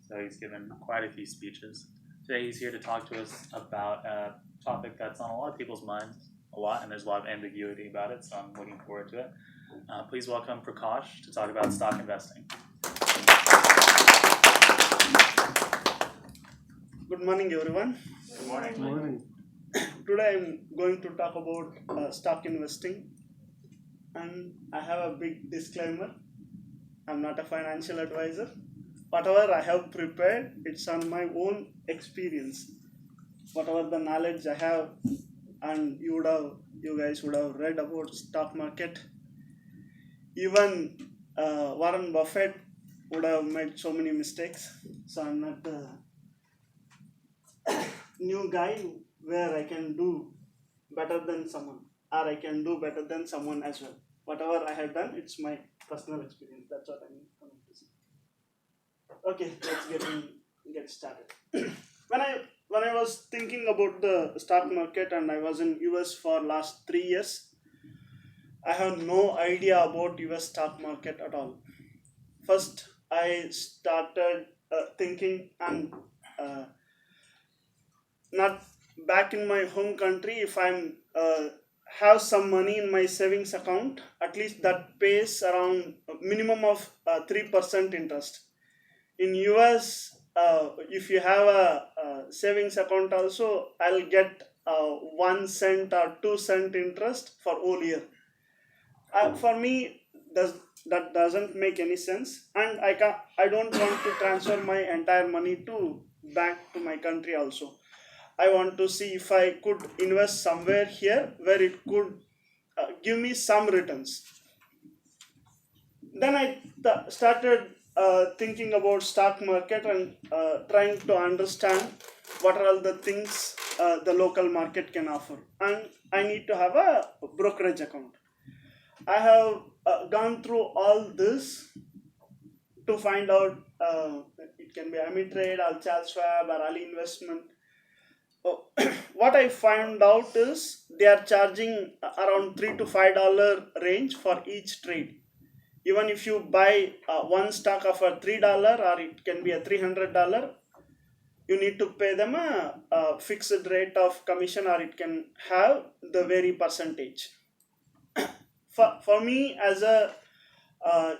so he's given quite a few speeches. Today he's here to talk to us about a topic that's on a lot of people's minds a lot, and there's a lot of ambiguity about it, so I'm looking forward to it. Please welcome Prakash to talk about stock investing. Good morning, everyone. Good morning. Good morning. Today I'm going to talk about stock investing, and I have a big disclaimer. I'm not a financial advisor. Whatever I have prepared, it's on my own experience. Whatever the knowledge I have, and you guys would have read about stock market. Even Warren Buffett would have made so many mistakes. So I'm not a new guy where I can do better than someone, or I can do better than someone as well. Whatever I have done, it's my personal experience. That's what I'm coming to say. Okay, let's get started. when I was thinking about the stock market, and I was in US for last 3 years, I have no idea about US stock market at all. First, I started thinking, and not back in my home country, if I'm have some money in my savings account, at least that pays around a minimum of 3% interest. In US, if you have a savings account also, I'll get 1 cent or 2 cent interest for whole year. For me, that doesn't make any sense, and I don't want to transfer my entire money to back to my country also. I want to see if I could invest somewhere here where it could give me some returns. Then I started thinking about stock market, and trying to understand what are all the things the local market can offer. And I need to have a brokerage account. I have gone through all this to find out it can be Amitrade or Charles Schwab or Ali Investment. Oh, what I found out is they are charging around $3 to $5 range for each trade. Even if you buy one stock of a $3, or it can be a $300, you need to pay them a fixed rate of commission, or it can have the vary percentage. For me, as a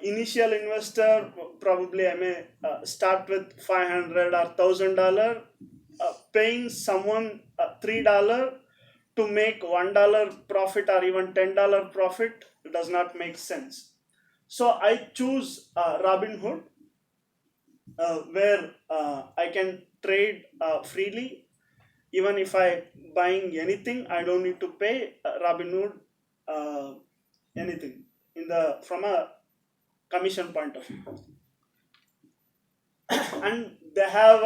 initial investor, probably I may start with $500 or $1,000. Paying someone $3 to make $1 profit, or even $10 profit, does not make sense. So I choose Robinhood, where I can trade freely. Even if I buying anything, I don't need to pay Robinhood anything from a commission point of view. And they have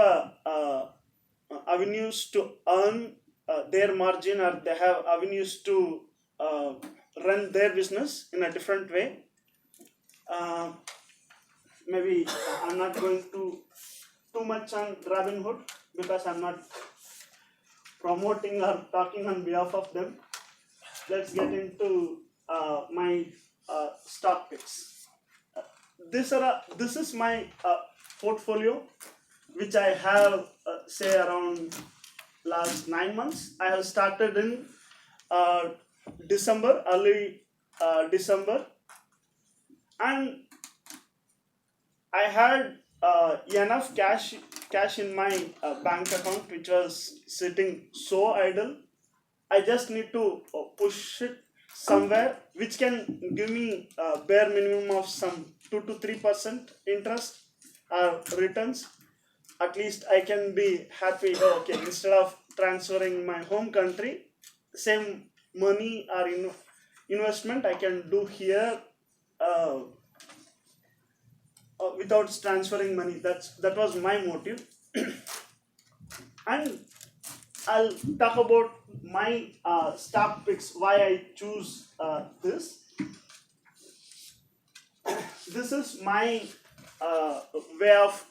avenues to earn their margin, or they have avenues to run their business in a different way. uh, Maybe I'm not going to too much on Robinhood, because I'm not promoting or talking on behalf of them. Let's get into my stock picks. This is my portfolio, which I have say around last 9 months. I have started in early December, and I had enough cash in my bank account, which was sitting so idle. I just need to push it somewhere, which can give me a bare minimum of some 2 to 3% interest or returns. At least I can be happy. Oh, okay, instead of transferring my home country, same money or investment I can do here uh, without transferring money. That was my motive. And I'll talk about my stock picks, why I choose this. This is my way of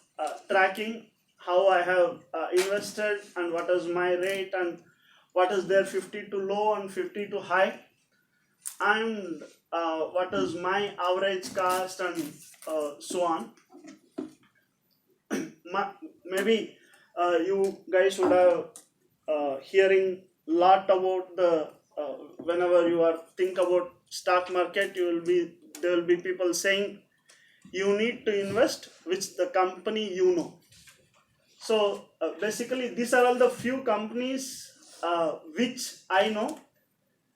tracking how I have invested, and what is my rate, and what is their 50 to low and 50 to high, and what is my average cost, and so on. maybe you guys would have hearing lot about the whenever you are think about stock market, there will be people saying you need to invest which the company you know. So basically, these are all the few companies which I know.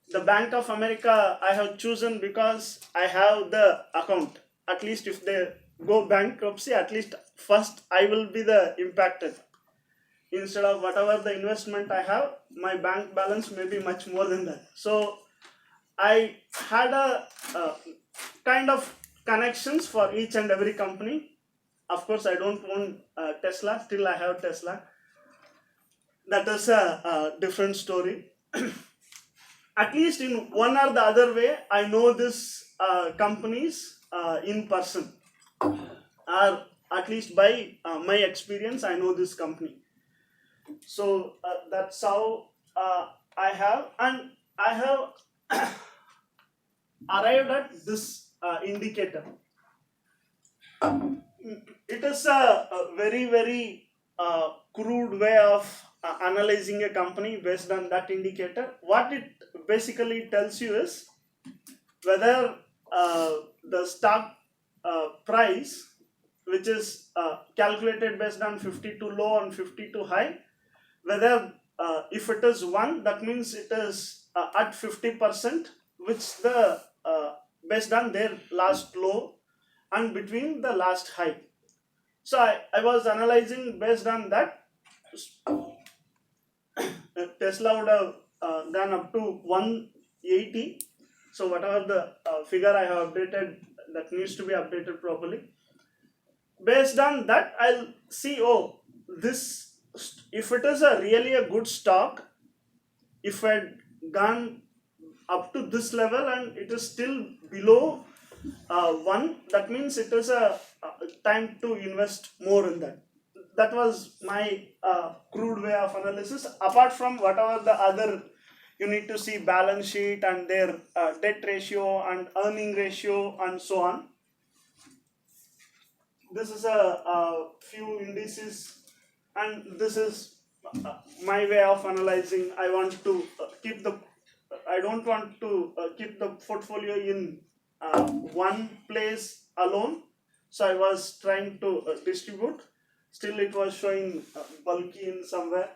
The Bank of America I have chosen because I have the account. At least if they go bankruptcy, at least first I will be the impacted. Instead of whatever the investment I have, my bank balance may be much more than that. So I had a kind of connections for each and every company. Of course, I don't own Tesla. Still, I have Tesla. That is a different story. At least in one or the other way, I know this companies in person, or at least by my experience, I know this company. So that's how I have, and I have arrived at this indicator. It is a very very crude way of analyzing a company based on that indicator. What it basically tells you is whether the stock price, which is calculated based on 52 low and 52 high, whether if it is 1, that means it is at 50%, which the based on their last low and between the last high. So I was analyzing based on that. Tesla would have gone up to 180. So whatever the figure I have updated, that needs to be updated properly. Based on that, I'll see, oh, this, if it is a really a good stock, if I had gone up to this level and it is still below 1, that means it is a time to invest more in that. That was my crude way of analysis. Apart from whatever the other, you need to see balance sheet and their debt ratio and earning ratio and so on. This is a few indices, and this is my way of analyzing. I want to I don't want to keep the portfolio in one place alone. So I was trying to distribute. Still, it was showing bulky in somewhere.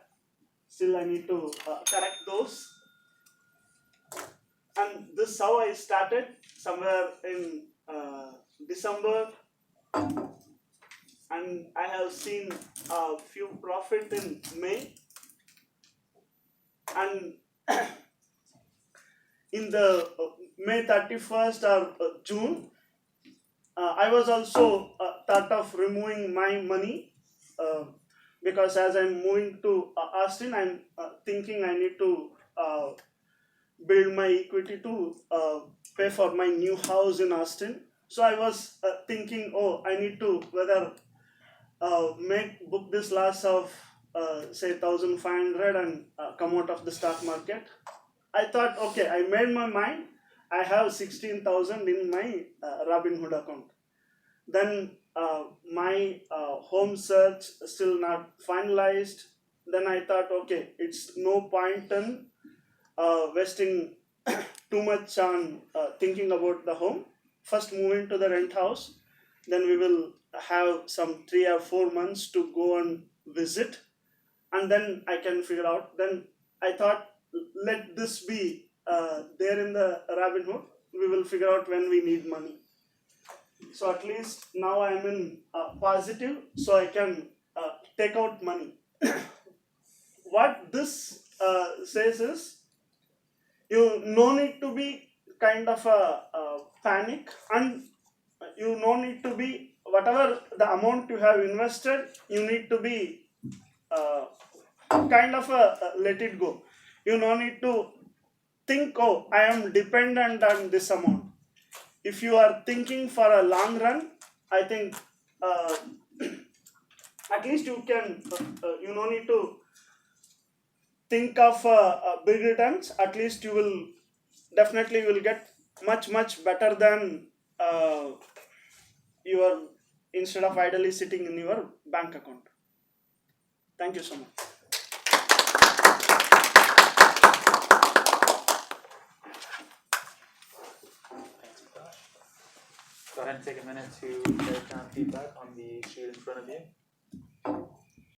Still, I need to correct those. And this is how I started somewhere in December. And I have seen a few profit in May. And in the May 31st or June, I was also thought of removing my money because as I'm moving to Austin, I'm thinking I need to build my equity to pay for my new house in Austin. So I was thinking, oh, I need to whether book this loss of say 1,500 and come out of the stock market. I thought, okay, I made my mind. I have 16,000 in my Robinhood account. Then my home search still not finalized. Then I thought, okay, it's no point in wasting too much on thinking about the home. First move into the rent house, then we will have some 3 or 4 months to go and visit, and then I can figure out. Then I thought, let this be there in the Robinhood. We will figure out when we need money. So at least now I am in positive, so I can take out money. What this says is, you no need to be kind of a panic, and you no need to be whatever the amount you have invested, you need to be kind of let it go. You no need to think, oh, I am dependent on this amount. If you are thinking for a long run, I think at least you can, you no need to think of big returns. At least you will definitely will get much better than your, instead of idly sitting in your bank account. Thank you so much. Thanks, Prakash. Go ahead and take a minute to write down feedback on the sheet in front of you.